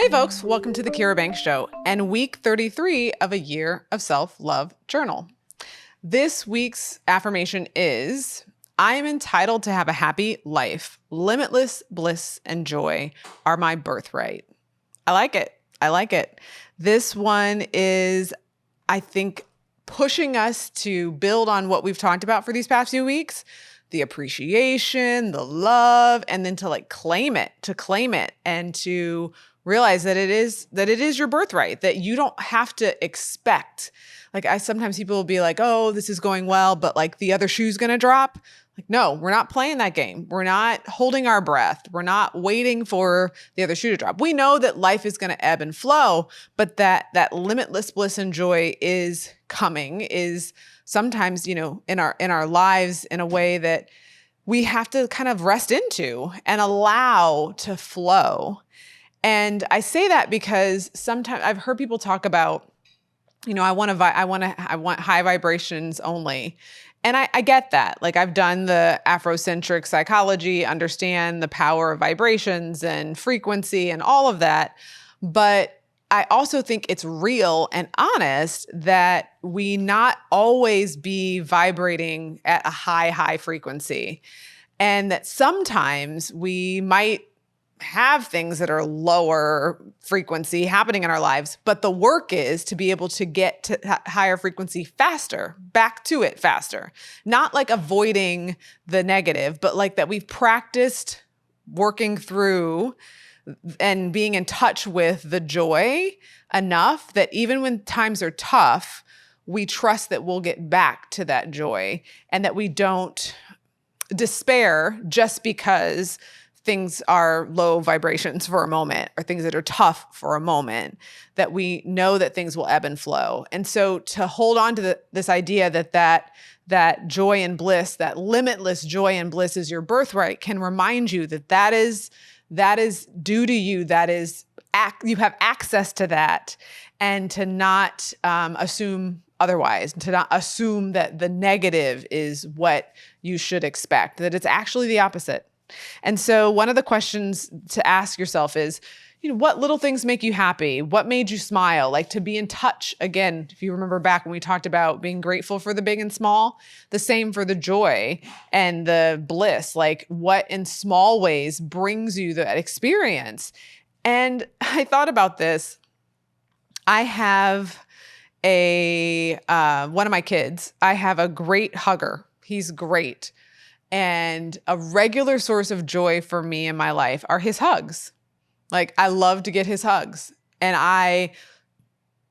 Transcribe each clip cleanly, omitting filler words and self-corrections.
Hey folks, welcome to the Kira Banks Show and week 33 of a year of self-love journal. This week's affirmation is, I am entitled to have a happy life. Limitless bliss and joy are my birthright. I like it. I like it. This one is, I think, pushing us to build on what we've talked about for these past few weeks. The appreciation, the love, and then to claim it and to realize that it is your birthright, that you don't have to expect. Sometimes people will be like, oh, this is going well, but the other shoe's going to drop. No, we're not playing that game. We're not holding our breath. We're not waiting for the other shoe to drop. We know that life is going to ebb and flow, but that limitless bliss and joy is coming, is sometimes, in our lives in a way that we have to kind of rest into and allow to flow. And I say that because sometimes I've heard people talk about, I want high vibrations only. And I get that. I've done the Afrocentric psychology, understand the power of vibrations and frequency and all of that. But I also think it's real and honest that we not always be vibrating at a high frequency. And that sometimes we might have things that are lower frequency happening in our lives, but the work is to be able to get to higher frequency faster, back to it faster. Not avoiding the negative, but that we've practiced working through and being in touch with the joy enough that even when times are tough, we trust that we'll get back to that joy and that we don't despair just because things are low vibrations for a moment or things that are tough for a moment, that we know that things will ebb and flow. And so to hold on to this idea that joy and bliss, that limitless joy and bliss is your birthright, can remind you that is due to you, you have access to that, and to not assume otherwise, to not assume that the negative is what you should expect, that it's actually the opposite. And so one of the questions to ask yourself is, what little things make you happy? What made you smile? To be in touch. Again, if you remember back when we talked about being grateful for the big and small, the same for the joy and the bliss. What in small ways brings you that experience? And I thought about this. I have one of my kids, I have a great hugger. He's great. And a regular source of joy for me in my life are his hugs. I love to get his hugs. And I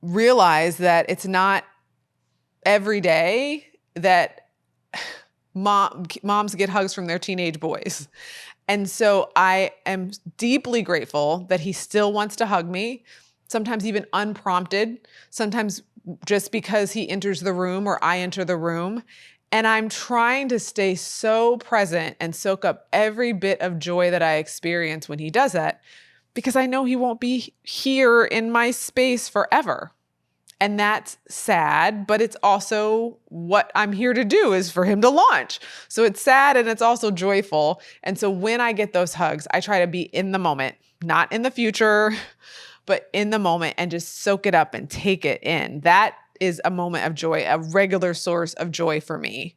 realize that it's not every day that moms get hugs from their teenage boys. And so I am deeply grateful that he still wants to hug me, sometimes even unprompted, sometimes just because he enters the room or I enter the room. And I'm trying to stay so present and soak up every bit of joy that I experience when he does that, because I know he won't be here in my space forever. And that's sad, but it's also what I'm here to do, is for him to launch. So it's sad and it's also joyful. And so when I get those hugs, I try to be in the moment, not in the future, but in the moment, and just soak it up and take it in. That is a moment of joy, a regular source of joy for me.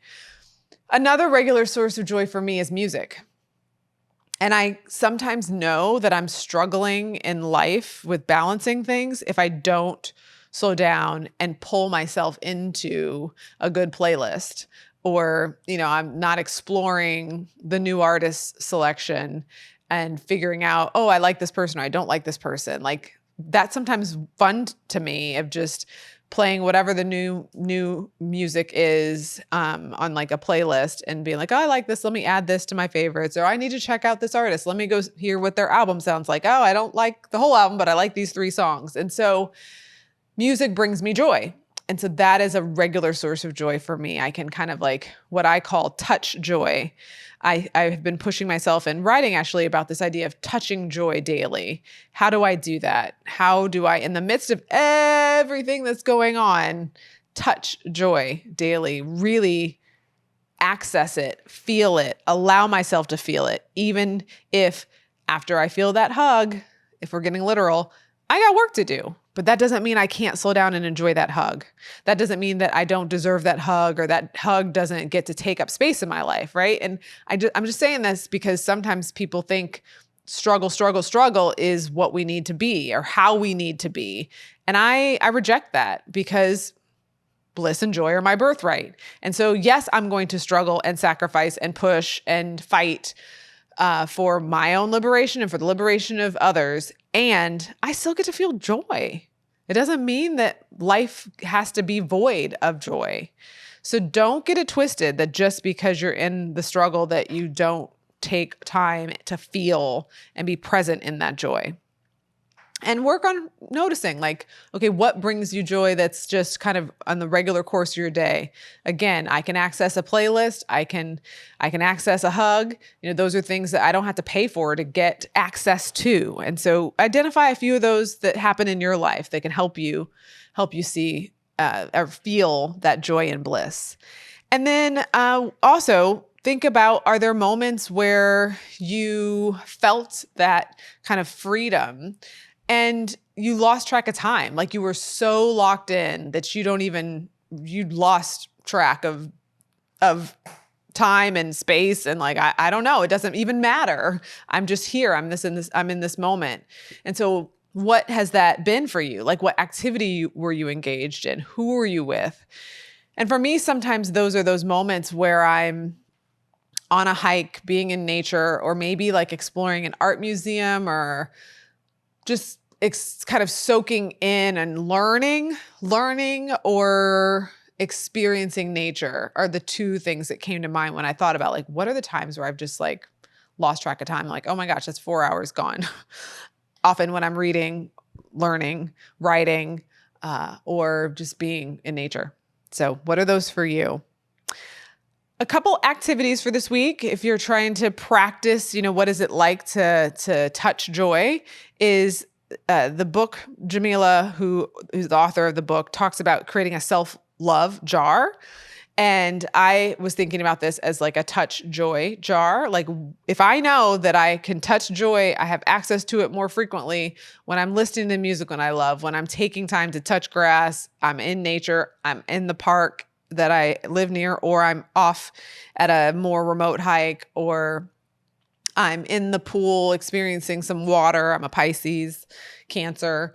Another regular source of joy for me is music. And I sometimes know that I'm struggling in life with balancing things if I don't slow down and pull myself into a good playlist, or, I'm not exploring the new artist selection and figuring out, oh, I like this person or I don't like this person. That's sometimes fun to me, of just playing whatever the new music is on a playlist and being like, oh, I like this. Let me add this to my favorites. Or I need to check out this artist. Let me go hear what their album sounds like. Oh, I don't like the whole album, but I like these 3 songs. And so music brings me joy. And so that is a regular source of joy for me. I can kind of what I call touch joy. I have been pushing myself and writing actually about this idea of touching joy daily. How do I do that? How do I, in the midst of everything that's going on, touch joy daily, really access it, feel it, allow myself to feel it, even if after I feel that hug, if we're getting literal, I got work to do, but that doesn't mean I can't slow down and enjoy that hug. That doesn't mean that I don't deserve that hug or that hug doesn't get to take up space in my life, right? And I'm just saying this because sometimes people think struggle is what we need to be or how we need to be. And I reject that because bliss and joy are my birthright. And so, yes, I'm going to struggle and sacrifice and push and fight for my own liberation and for the liberation of others. And I still get to feel joy. It doesn't mean that life has to be void of joy. So don't get it twisted that just because you're in the struggle that you don't take time to feel and be present in that joy. And work on noticing, like, okay, what brings you joy that's just kind of on the regular course of your day? Again, I can access a playlist. I can access a hug. Those are things that I don't have to pay for to get access to. And so identify a few of those that happen in your life that can help you see or feel that joy and bliss. And then also think about, are there moments where you felt that kind of freedom and you lost track of time? Like you were so locked in that you lost track of time and space. And like, I don't know, it doesn't even matter. I'm just here. I'm in this moment. And so what has that been for you? Like what activity were you engaged in? Who were you with? And for me, sometimes those are those moments where I'm on a hike, being in nature, or maybe like exploring an art museum or just kind of soaking in and learning or experiencing nature are the two things that came to mind when I thought about like, what are the times where I've just like lost track of time? Like, oh my gosh, that's 4 hours gone. Often when I'm reading, learning, writing, or just being in nature. So what are those for you? A couple activities for this week, if you're trying to practice, what is it like to touch joy, is the book, Jamila, who's the author of the book, talks about creating a self-love jar. And I was thinking about this as like a touch joy jar. Like if I know that I can touch joy, I have access to it more frequently when I'm listening to music when I love, when I'm taking time to touch grass, I'm in nature, I'm in the park that I live near, or I'm off at a more remote hike, or I'm in the pool experiencing some water. I'm a Pisces, Cancer.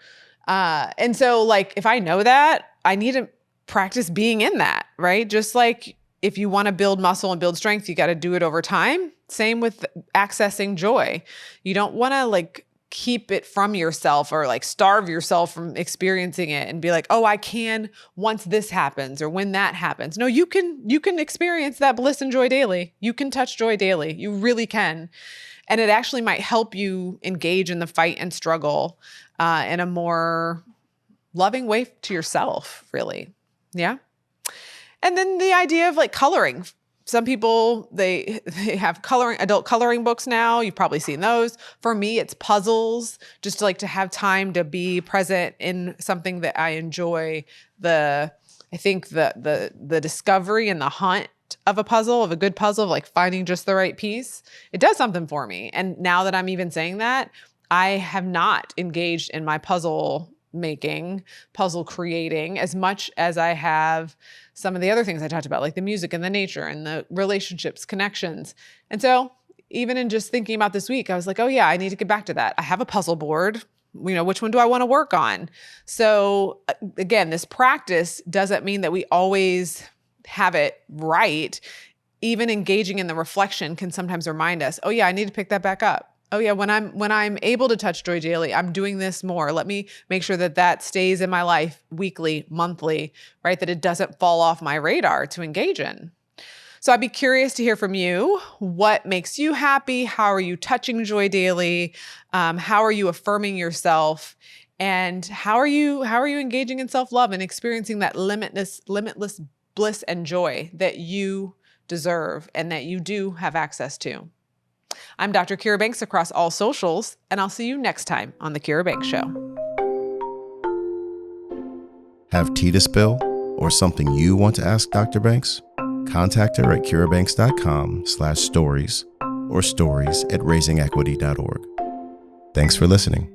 And so like, if I know that, I need to practice being in that, right? Just like if you want to build muscle and build strength, you got to do it over time. Same with accessing joy. You don't want to like keep it from yourself or like starve yourself from experiencing it and be like, oh, I can once this happens or when that happens. No, you can experience that bliss and joy daily. You can touch joy daily. You really can. And it actually might help you engage in the fight and struggle in a more loving way to yourself, really. Yeah. And then the idea of like coloring. Some people, they have adult coloring books now. You've probably seen those. For me, it's puzzles, just to like to have time to be present in something that I enjoy. I think the discovery and the hunt of a puzzle, of a good puzzle, of like finding just the right piece, it does something for me. And now that I'm even saying that, I have not engaged in my puzzle creating as much as I have some of the other things I talked about, like the music and the nature and the relationships, connections. And so even in just thinking about this week, I was like, oh yeah, I need to get back to that. I have a puzzle board. Which one do I want to work on? So again, this practice doesn't mean that we always have it right. Even engaging in the reflection can sometimes remind us, oh yeah, I need to pick that back up. Oh yeah, when I'm able to touch joy daily, I'm doing this more. Let me make sure that stays in my life weekly, monthly, right? That it doesn't fall off my radar to engage in. So I'd be curious to hear from you. What makes you happy? How are you touching joy daily? How are you affirming yourself? And how are you engaging in self-love and experiencing that limitless bliss and joy that you deserve and that you do have access to? I'm Dr. Kira Banks across all socials, and I'll see you next time on The Kira Banks Show. Have tea to spill or something you want to ask Dr. Banks? Contact her at kirabanks.com/stories or stories@raisingequity.org. Thanks for listening.